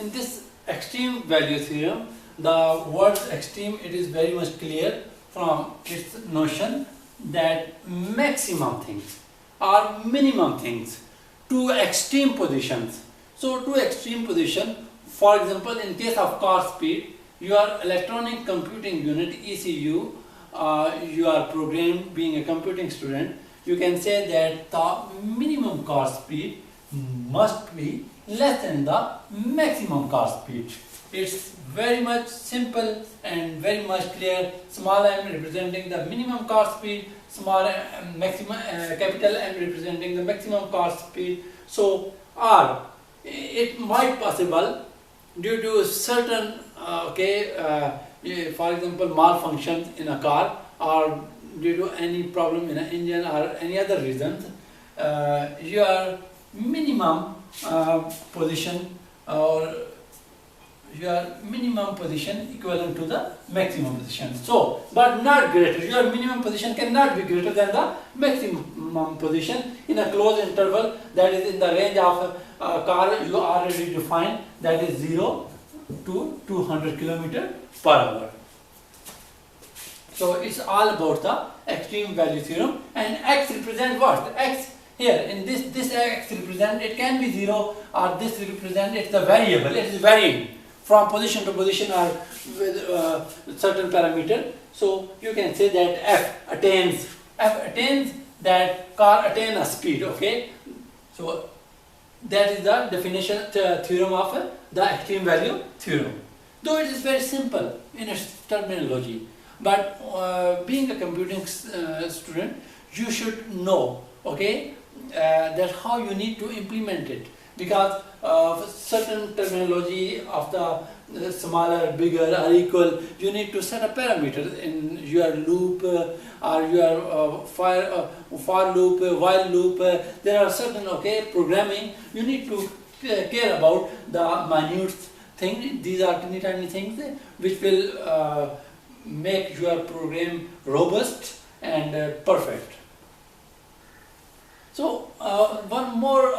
in this extreme value theorem, the word extreme, it is very much clear from its notion that maximum things or minimum things, two extreme positions. So two extreme position, for example, in case of car speed, your electronic computing unit ECU, you are programmed being a computing student, you can say that the minimum car speed must be less than the maximum car speed. It's very much simple and very much clear. Small m representing the minimum car speed, small maximum, capital M representing the maximum car speed. So, or it might possible due to certain for example, malfunctions in a car, or due to any problem in an engine or any other reasons, your minimum position or your minimum position equivalent to the maximum position. So, but not greater. Your minimum position cannot be greater than the maximum position in a closed interval, that is in the range of a car you already defined, that is 0 to 200 km per hour. So it's all about the extreme value theorem. And x represent what? X here in this x represent, it can be 0, or this represent, it's the variable, it is varying from position to position or with certain parameter. So you can say that f attains that car attain a speed. Okay, so that is the definition theorem of the extreme value theorem. Though it is very simple in its terminology, but being a computing student, you should know, okay, that how you need to implement it, because certain terminology of the smaller, bigger or equal, you need to set a parameter in your loop or your for loop, while loop. There are certain programming you need to care about the minute thing. These are tiny things which will make your program robust and perfect. So one more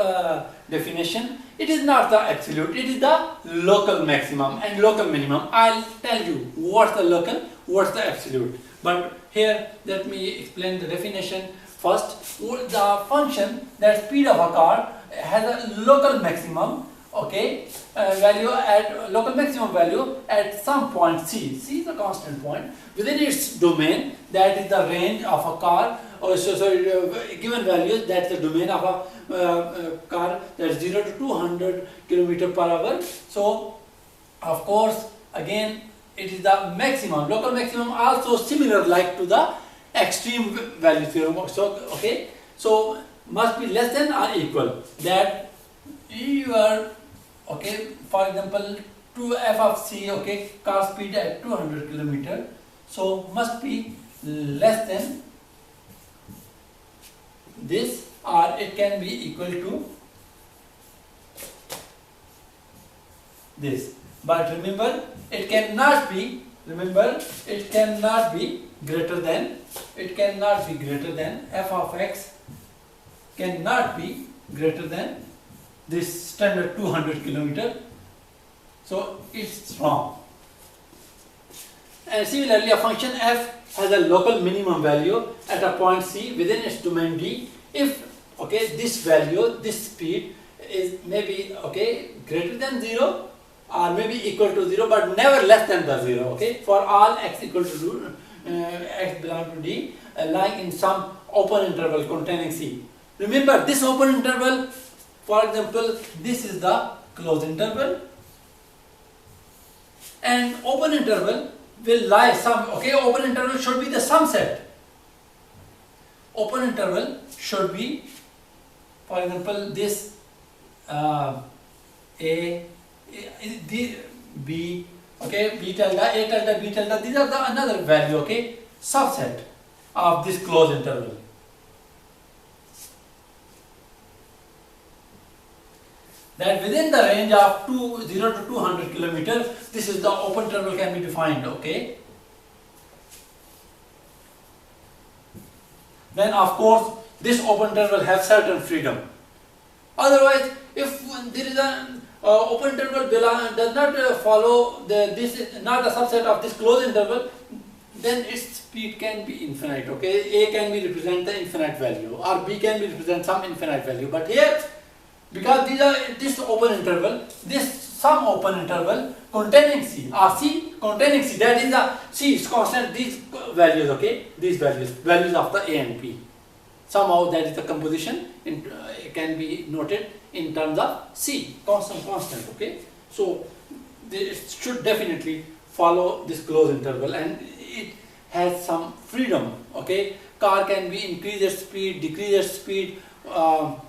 definition, it is not the absolute, it is the local maximum and local minimum. I'll tell you what's the local, what's the absolute. But here let me explain the definition first. The function, that speed of a car has a local maximum, value at local maximum value at some point C. C is a constant point within its domain, that is the range of a car, or given values, that's the domain of a car, that's 0 to 200 km per hour. So of course again it is the maximum, local maximum, also similar like to the extreme value theorem. So so must be less than or equal, that you are for example to f of c, car speed at 200 km, so must be less than this, or it can be equal to this. But remember, it cannot be greater than, f of x cannot be greater than this standard 200 km. So it's wrong. And similarly, a function f has a local minimum value at a point C within its domain D. If this value, this speed is maybe greater than 0 or maybe equal to 0, but never less than the 0. For all x equal to x belong to D, lying in some open interval containing C. Remember, this open interval, for example, this is the closed interval, and open interval will lie some, open interval should be the sum set. Open interval should be, for example, this A, D, B, B tilde, A tilde, B tilde, these are the another value, subset of this closed interval. That within the range of 0 to 200 km, this is the open interval can be defined, Then of course, this open interval has certain freedom. Otherwise, if there is a open interval does not follow this is not a subset of this closed interval, then its speed can be infinite. Okay, A can be represent the infinite value, or B can be represent some infinite value. But here, because these are this open interval, this some open interval containing C, or C containing C, that is the C is constant. These values, okay, these values of the A and B. Somehow that is the composition. It can be noted in terms of C, constant. Okay, so it should definitely follow this closed interval, and it has some freedom. Okay, car can be increase its speed, decrease its speed.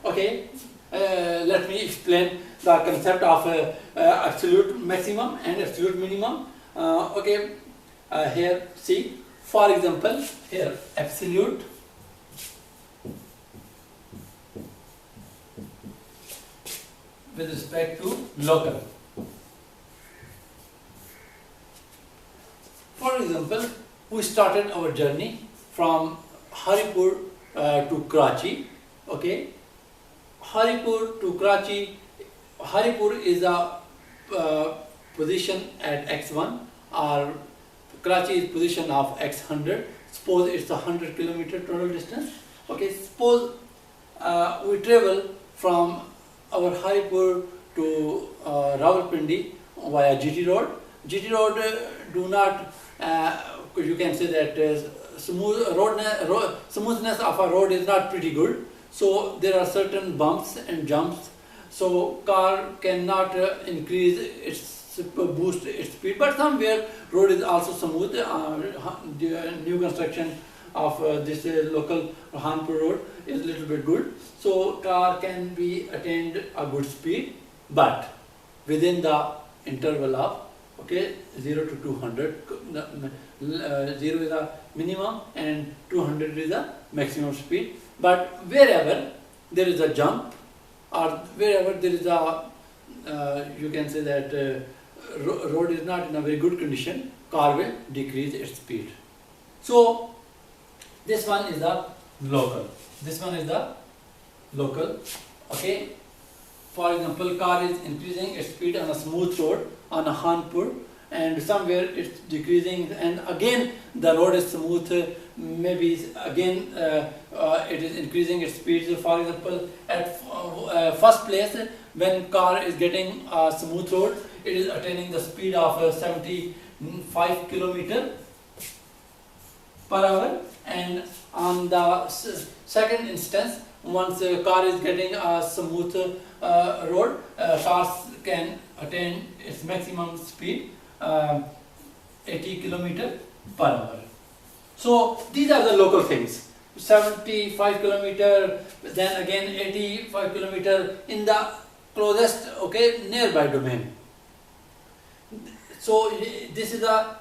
Okay, let me explain the concept of absolute maximum and absolute minimum. Okay, here see, for example, here absolute with respect to local. For example, we started our journey from Haripur to Karachi. Okay, Haripur to Karachi. Haripur is a position at x1, or Karachi is position of x100. Suppose it's a 100 kilometer total distance. Okay, suppose we travel from our Haripur to Rawalpindi via GT road. GT road do not, you can say that smoothness of a road is not pretty good. So there are certain bumps and jumps. So car cannot increase its boost its speed. But somewhere road is also smooth. New construction of this local Hanpur road is a little bit good. So car can be attained a good speed, but within the interval of 0 to 200. 0 is a minimum and 200 is a maximum speed. But wherever there is a jump, or wherever there is a you can say that road is not in a very good condition, car will decrease its speed. So this one is the local. This one is the local. Okay. For example, car is increasing its speed on a smooth road on a Hanpur, and somewhere it's decreasing, and again the road is smooth. Maybe again it is increasing its speed. So for example, at first place, when car is getting a smooth road, it is attaining the speed of 75 kilometer per hour, and on the second instance, once a car is getting a smooth road, cars can attain its maximum speed 80 kilometer per hour. So these are the local things. 75 kilometer, then again 85 kilometer in the closest nearby domain. So this is a,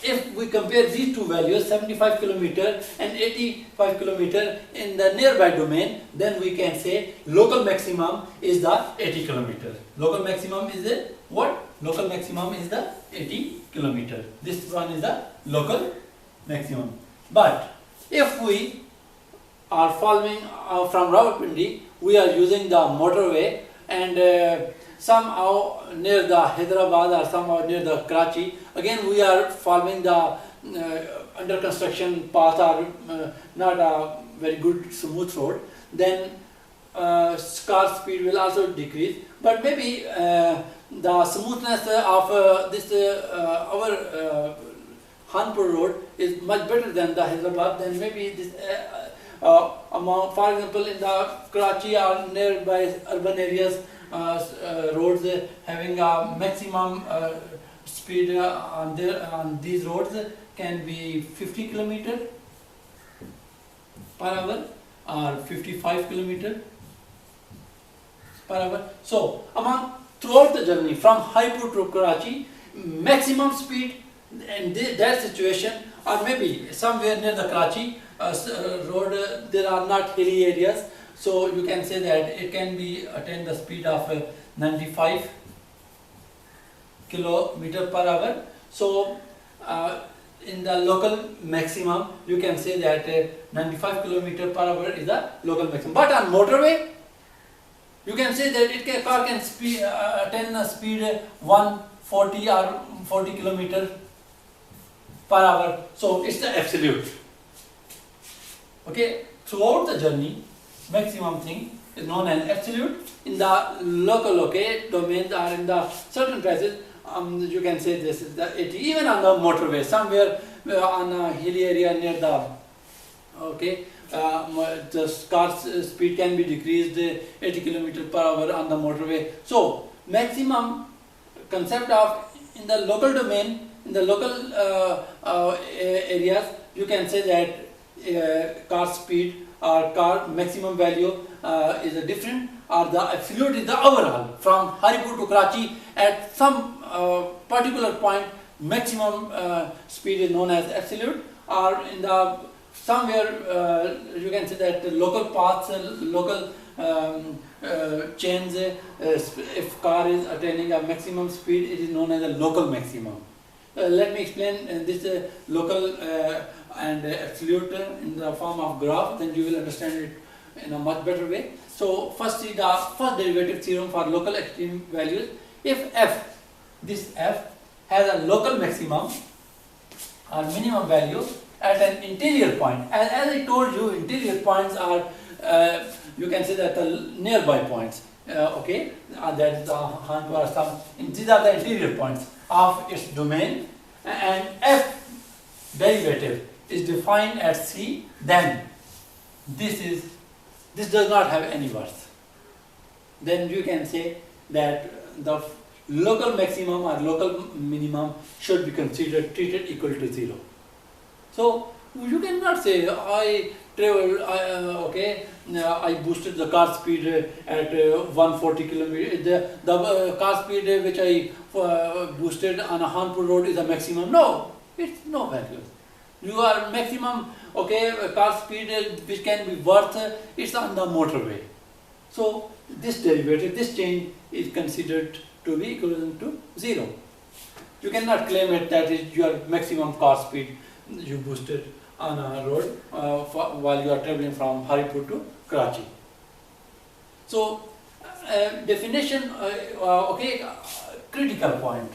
if we compare these two values, 75 kilometer and 85 kilometer in the nearby domain, then we can say local maximum is the 80 kilometer. Local maximum is the what? Local maximum is the 80 kilometer. This one is the local maximum. But if we are following from Rawalpindi, we are using the motorway, and somehow near the Hyderabad or somehow near the Karachi, again we are following the under construction path, or not a very good smooth road, then car speed will also decrease. But maybe the smoothness of this our Hanpur road is much better than the Hyderabad. Then maybe this amount, for example, in the Karachi or nearby urban areas, roads having a maximum speed on these roads can be 50 kilometer per hour or 55 kilometer per hour. So throughout the journey from Jaipur to Karachi, maximum speed in that situation, or maybe somewhere near the Karachi road, there are not hilly areas, so you can say that it can be attained the speed of 95 kilometer per hour. So in the local maximum, you can say that 95 kilometer per hour is the local maximum. But on motorway, You can say that car can attain a speed 140 or 40 kilometer per hour. So it's the absolute. Okay, throughout the journey, maximum thing is known as absolute. In the local domains or in the certain places, you can say this is the 80. Even on the motorway, somewhere on a hilly area near the the car's speed can be decreased 80 km per hour on the motorway. So maximum concept of in the local domain, in the local areas, you can say that car speed or car maximum value is different, or the absolute is the overall. From Haripur to Karachi, at some particular point, maximum speed is known as absolute, or in the somewhere you can say that the local paths, local chains, if car is attaining a maximum speed, it is known as a local maximum. Let me explain this local and absolute in the form of graph, then you will understand it in a much better way. So first is the first derivative theorem for local extreme values. If f, this f has a local maximum or minimum value at an interior point, as I told you, interior points are you can say that the nearby points, that is the these are the interior points of its domain, and f derivative is defined as c, then this does not have any worth. Then you can say that the local maximum or local minimum should be treated equal to 0. So you cannot say I traveled, I boosted the car speed at 140 kilometers. The car speed which I boosted on a Hanpur road is a maximum. No, it's no value. You are maximum car speed which can be worth, it's on the motorway. So this derivative, this change is considered to be equivalent to 0. You cannot claim it that is your maximum car speed you boosted on a road while you are traveling from Haripur to Karachi. So definition, critical point.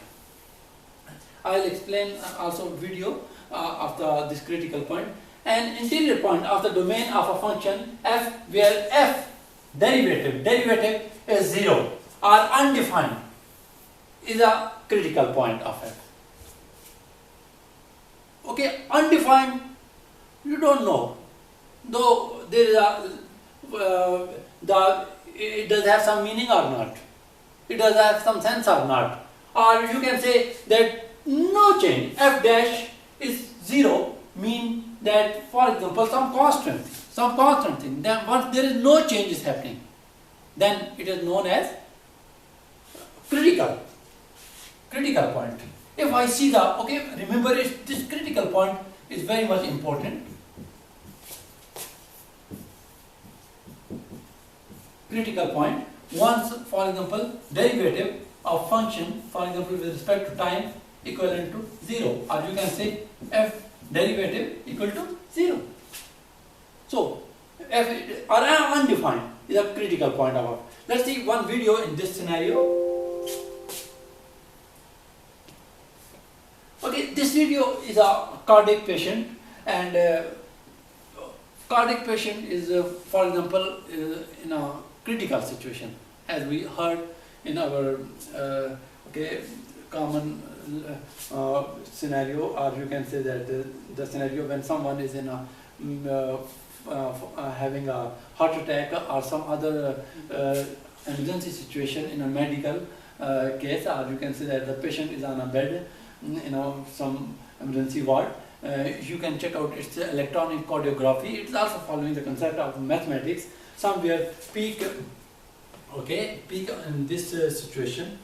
I'll explain also video of this critical point. An interior point of the domain of a function f, where f derivative is 0 or undefined, is a critical point of f. Undefined, you don't know. Though there is it does have some meaning or not. It does have some sense or not. Or you can say that no change, f dash is 0, mean that, for example, some constant thing. Then once there is no change is happening, then it is known as critical point. If I see remember this critical point is very much important. Critical point, once, for example, derivative of function, for example, with respect to time equivalent to 0, or you can say f derivative equal to 0. So f or undefined is a critical point of it. Let's see one video in this scenario. This video is a cardiac patient, and cardiac patient is, for example, in a critical situation, as we heard in our common scenario, or you can say that the scenario when someone is in a having a heart attack or some other emergency situation in a medical case, or you can say that the patient is on a bed, some emergency ward. You can check out its electronic cardiography. It's also following the concept of mathematics. Somewhere peak in this situation.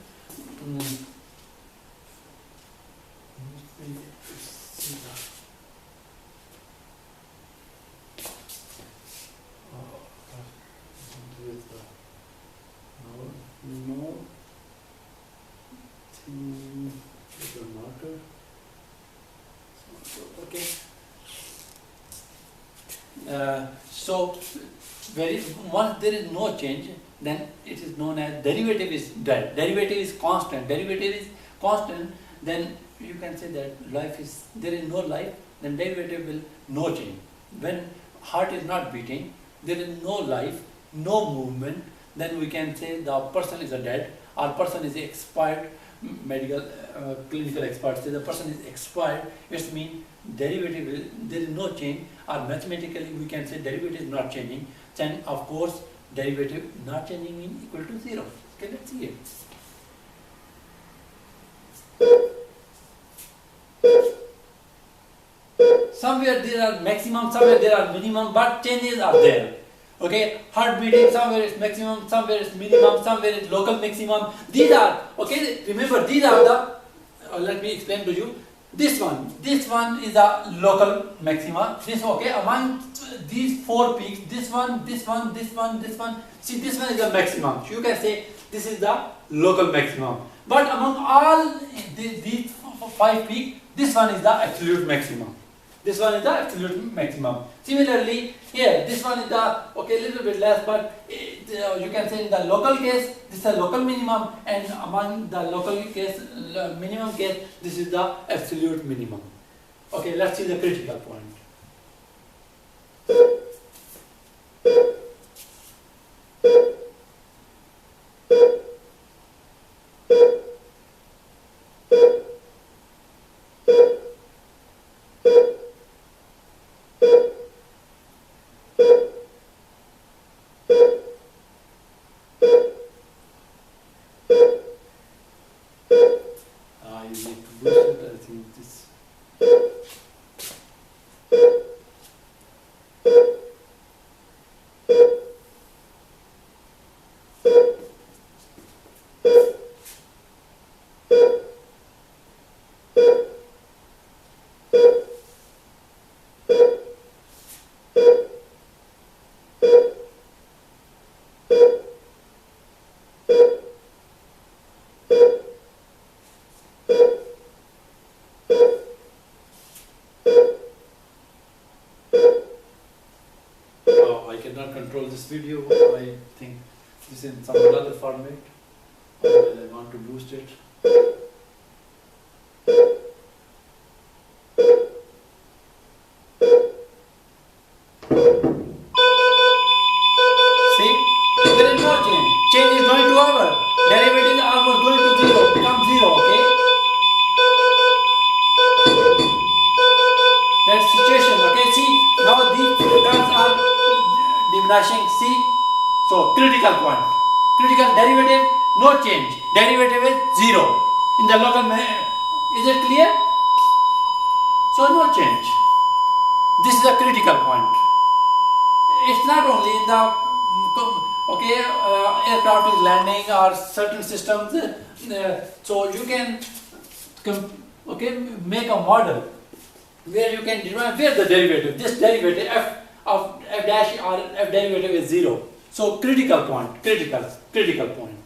once there is no change, then it is known as derivative is dead. Derivative is constant. Derivative is constant. Then you can say that there is no life. Then derivative will no change. When heart is not beating, there is no life, no movement. Then we can say the person is a dead, or person is expired. Medical, clinical experts say the person is expired. It means derivative there is no change, or mathematically we can say derivative is not changing. Then of course derivative not changing means equal to 0. Okay, let's see it. Somewhere there are maximum, somewhere there are minimum, but changes are there. Okay, heart beating, somewhere is maximum, somewhere is minimum, somewhere is local maximum. These are, okay, remember these are the, let me explain to you. This one is the local maxima. This, okay, among these 4 peaks, this one, see this one is the maximum. So you can say this is the local maximum. But among all these 5 peaks, this one is the absolute maximum. This one is the absolute maximum. Similarly, here, this one is the, okay, little bit less, but you can say in the local case, this is the local minimum, and among the local case, minimum case, this is the absolute minimum. Okay, let's see the critical point. Cannot control this video. I think this is in some other format. Otherwise I want to boost it. See? There is no change. Change is going to over. Derivative is almost going to 0. Become 0, okay? That's situation, okay? See, now these terms are diminishing. See, so critical point, critical derivative, no change, derivative is 0 in the local, is it clear? So no change. This is a critical point. It's not only in the, okay, aircraft is landing or certain systems, so you can, okay, make a model where you can determine where the derivative, this derivative f of f dash or f derivative is 0. So critical point, critical point.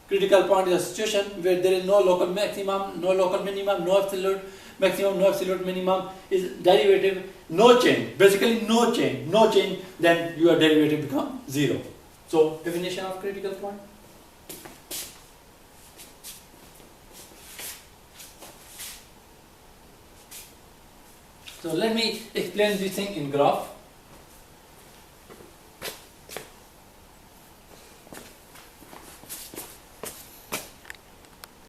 Critical point is a situation where there is no local maximum, no local minimum, no absolute maximum, no absolute minimum, is derivative, no change, basically no change, then your derivative becomes 0. So definition of critical point. So let me explain this thing in graph.